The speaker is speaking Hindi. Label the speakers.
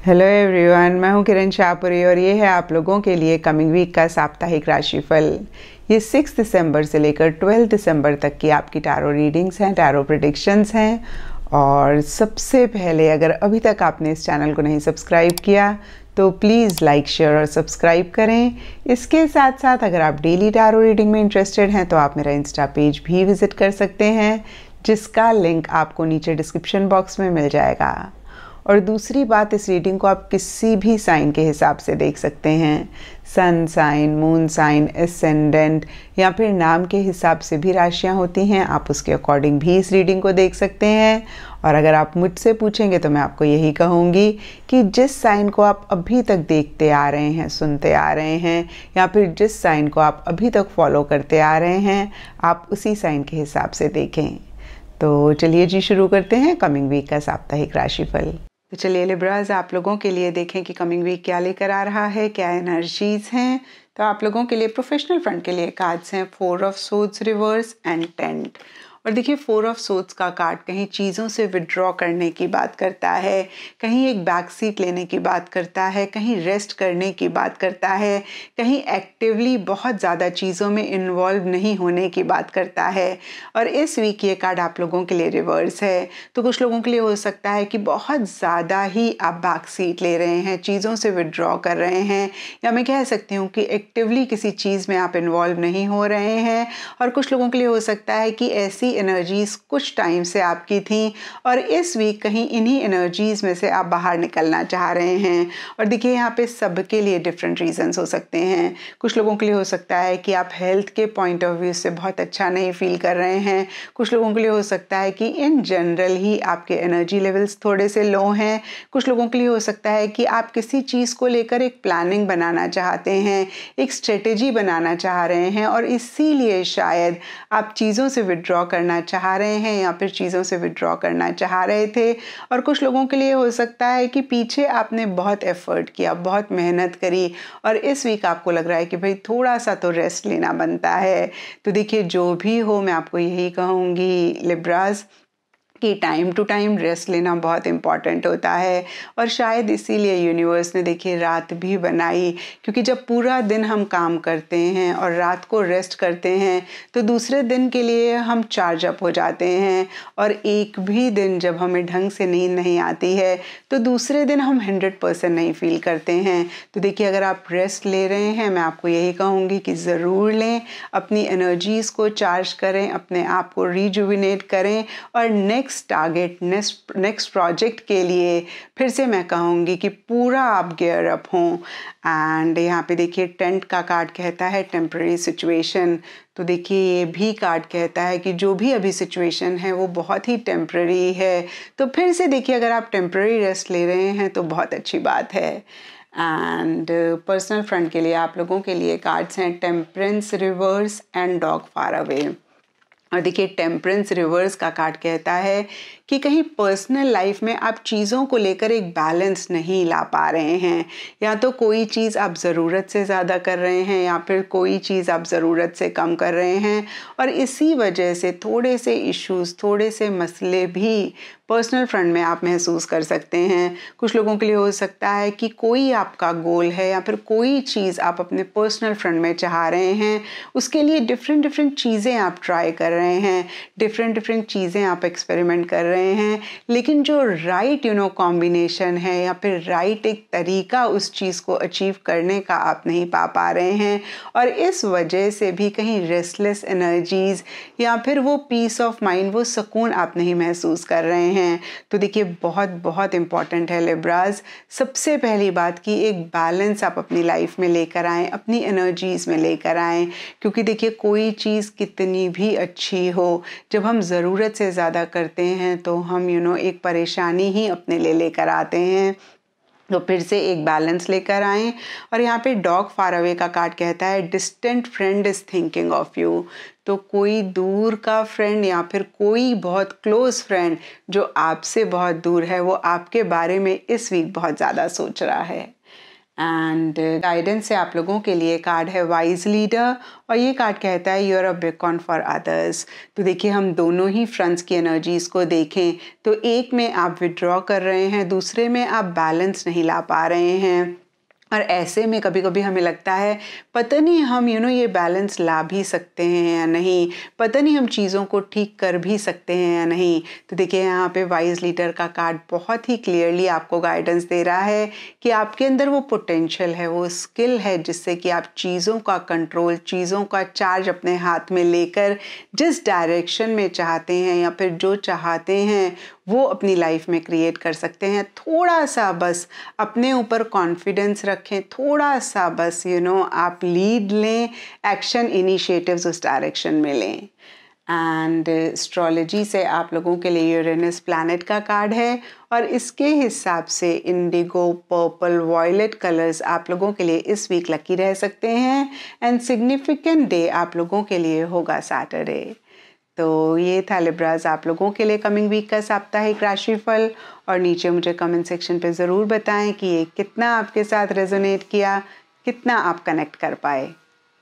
Speaker 1: हेलो एवरीवन, मैं हूं किरण शाहपुरी और ये है आप लोगों के लिए कमिंग वीक का साप्ताहिक राशिफल। ये 6 दिसंबर से लेकर 12 दिसंबर तक की आपकी टैरो रीडिंग्स हैं, टैरो प्रेडिक्शंस हैं। और सबसे पहले, अगर अभी तक आपने इस चैनल को नहीं सब्सक्राइब किया तो प्लीज़ लाइक, शेयर और सब्सक्राइब करें। इसके साथ साथ अगर आप डेली टैरो रीडिंग में इंटरेस्टेड हैं तो आप मेरा इंस्टा पेज भी विज़िट कर सकते हैं, जिसका लिंक आपको नीचे डिस्क्रिप्शन बॉक्स में मिल जाएगा। और दूसरी बात, इस रीडिंग को आप किसी भी साइन के हिसाब से देख सकते हैं। Sun sign, moon sign, ascendant या फिर नाम के हिसाब से भी राशियां होती हैं, आप उसके अकॉर्डिंग भी इस रीडिंग को देख सकते हैं। और अगर आप मुझसे पूछेंगे तो मैं आपको यही कहूँगी कि जिस साइन को आप अभी तक देखते आ रहे हैं, सुनते आ रहे हैं, या फिर जिस साइन को आप अभी तक फॉलो करते आ रहे हैं, आप उसी साइन के हिसाब से देखें। तो चलिए जी, शुरू करते हैं कमिंग वीक का साप्ताहिक राशिफल। तो चलिए लिब्राज, आप लोगों के लिए देखें कि कमिंग वीक क्या लेकर आ रहा है, क्या एनर्जीज हैं। तो आप लोगों के लिए प्रोफेशनल फ्रंट के लिए कार्ड्स हैं 4 ऑफ सोर्ड्स रिवर्स एंड 10। और देखिए, 4 ऑफ सोर्ड्स का कार्ड कहीं चीज़ों से विड्रॉ करने की बात करता है, कहीं एक बैक सीट लेने की बात करता है, कहीं रेस्ट करने की बात करता है, कहीं एक्टिवली बहुत ज़्यादा चीज़ों में इन्वॉल्व नहीं होने की बात करता है। और इस वीक ये कार्ड आप लोगों के लिए रिवर्स है। तो कुछ लोगों के लिए हो सकता है कि बहुत ज़्यादा ही आप बैक सीट ले रहे हैं, चीज़ों से विड्रॉ कर रहे हैं, या मैं कह सकती हूँ कि एक्टिवली किसी चीज़ में आप इन्वॉल्व नहीं हो रहे हैं। और कुछ लोगों के लिए हो सकता है कि ऐसी एनर्जीज कुछ टाइम से आपकी थी और इस वीक कहीं इन्हीं एनर्जीज में से आप बाहर निकलना चाह रहे हैं। और देखिए, यहाँ पे सबके लिए डिफरेंट रीजंस हो सकते हैं। कुछ लोगों के लिए हो सकता है कि आप हेल्थ के पॉइंट ऑफ व्यू से बहुत अच्छा नहीं फील कर रहे हैं। कुछ लोगों के लिए हो सकता है कि इन जनरल ही आपके एनर्जी लेवल्स थोड़े से लो हैं। कुछ लोगों के लिए हो सकता है कि आप किसी चीज़ को लेकर एक प्लानिंग बनाना चाहते हैं, एक स्ट्रेटेजी बनाना चाह रहे हैं, और इसीलिए शायद आप चीज़ों से विड्रॉ करना चाह रहे हैं या फिर चीज़ों से विड्रॉ करना चाह रहे थे। और कुछ लोगों के लिए हो सकता है कि पीछे आपने बहुत एफर्ट किया, बहुत मेहनत करी, और इस वीक आपको लग रहा है कि भाई थोड़ा सा तो रेस्ट लेना बनता है। तो देखिए, जो भी हो, मैं आपको यही कहूँगी लिब्रास कि टाइम टू टाइम रेस्ट लेना बहुत इम्पॉर्टेंट होता है। और शायद इसीलिए यूनिवर्स ने देखिए रात भी बनाई, क्योंकि जब पूरा दिन हम काम करते हैं और रात को रेस्ट करते हैं तो दूसरे दिन के लिए हम चार्ज अप हो जाते हैं। और एक भी दिन जब हमें ढंग से नींद नहीं आती है तो दूसरे दिन हम 100% नहीं फील करते हैं। तो देखिए, अगर आप रेस्ट ले रहे हैं, मैं आपको यही कहूँगी कि ज़रूर लें, अपनी एनर्जीज़ को चार्ज करें, अपने आप को रिजुविनेट करें, और नेक्स्ट टारगेट, नेक्स्ट प्रोजेक्ट के लिए फिर से मैं कहूँगी कि पूरा आप गियर अप हों। एंड यहाँ पे देखिए, टेंट का कार्ड कहता है टेम्पररी सिचुएशन। तो देखिए, ये भी कार्ड कहता है कि जो भी अभी सिचुएशन है वो बहुत ही टेम्पररी है। तो फिर से देखिए, अगर आप टेम्पररी रेस्ट ले रहे हैं तो बहुत अच्छी बात है। एंड पर्सनल फ्रंट के लिए आप लोगों के लिए कार्ड्स हैं temperance reverse and dog far away. और देखिए, टेम्परेंस रिवर्स का कार्ड कहता है कि कहीं पर्सनल लाइफ में आप चीज़ों को लेकर एक बैलेंस नहीं ला पा रहे हैं, या तो कोई चीज़ आप ज़रूरत से ज़्यादा कर रहे हैं या फिर कोई चीज़ आप ज़रूरत से कम कर रहे हैं, और इसी वजह से थोड़े से इश्यूज, थोड़े से मसले भी पर्सनल फ्रंट में आप महसूस कर सकते हैं। कुछ लोगों के लिए हो सकता है कि कोई आपका गोल है या फिर कोई चीज़ आप अपने पर्सनल फ्रंट में चाह रहे हैं, उसके लिए डिफरेंट डिफरेंट चीज़ें आप ट्राई कर रहे हैं, डिफरेंट डिफरेंट चीज़ें आप एक्सपेरिमेंट कर रहे हैं, लेकिन जो राइट कॉम्बिनेशन है या फिर राइट एक तरीका उस चीज़ को अचीव करने का आप नहीं पा रहे हैं। और इस वजह से भी कहीं रेस्टलेस एनर्जीज या फिर वो पीस ऑफ माइंड, वो सुकून आप नहीं महसूस कर रहे हैं। तो देखिए, बहुत बहुत इंपॉर्टेंट है लिब्रास, सबसे पहली बात कि एक बैलेंस आप अपनी लाइफ में लेकर आएँ, अपनी एनर्जीज में लेकर आएँ। क्योंकि देखिए, कोई चीज़ कितनी भी अच्छी हो, जब हम ज़रूरत से ज़्यादा करते हैं तो हम एक परेशानी ही अपने लिए लेकर आते हैं। तो फिर से एक बैलेंस लेकर आएं। और यहाँ पे डॉग फार अवे का कार्ड कहता है distant friend is thinking of you. तो कोई दूर का फ्रेंड या फिर कोई बहुत क्लोज फ्रेंड जो आपसे बहुत दूर है, वो आपके बारे में इस वीक बहुत ज़्यादा सोच रहा है। एंड गाइडेंस से आप लोगों के लिए कार्ड है वाइज लीडर, और ये कार्ड कहता है you are a beacon for others. तो देखिए, हम दोनों ही फ्रंट्स की एनर्जीज को देखें तो एक में आप विड्रॉ कर रहे हैं, दूसरे में आप बैलेंस नहीं ला पा रहे हैं, और ऐसे में कभी कभी हमें लगता है पता नहीं हम ये बैलेंस ला भी सकते हैं या नहीं, पता नहीं हम चीज़ों को ठीक कर भी सकते हैं या नहीं। तो देखिए, यहाँ पे वाइज लीडर का कार्ड बहुत ही क्लियरली आपको गाइडेंस दे रहा है कि आपके अंदर वो पोटेंशियल है, वो स्किल है, जिससे कि आप चीज़ों का कंट्रोल, चीज़ों का चार्ज अपने हाथ में लेकर जिस डायरेक्शन में चाहते हैं या फिर जो चाहते हैं वो अपनी लाइफ में क्रिएट कर सकते हैं। थोड़ा सा बस अपने ऊपर कॉन्फिडेंस रखें, थोड़ा सा बस आप लीड लें, एक्शन इनिशिएटिव्स उस डायरेक्शन में लें। एंड एस्ट्रोलॉजी से आप लोगों के लिए यूरेनस प्लैनेट का कार्ड है, और इसके हिसाब से इंडिगो, पर्पल, वॉयलेट कलर्स आप लोगों के लिए इस वीक लकी रह सकते हैं। एंड सिग्निफिकेंट डे आप लोगों के लिए होगा सैटरडे। तो ये था लिब्राज आप लोगों के लिए कमिंग वीक का साप्ताहिक राशिफल, और नीचे मुझे कमेंट सेक्शन पे ज़रूर बताएं कि ये कितना आपके साथ रेजोनेट किया, कितना आप कनेक्ट कर पाए।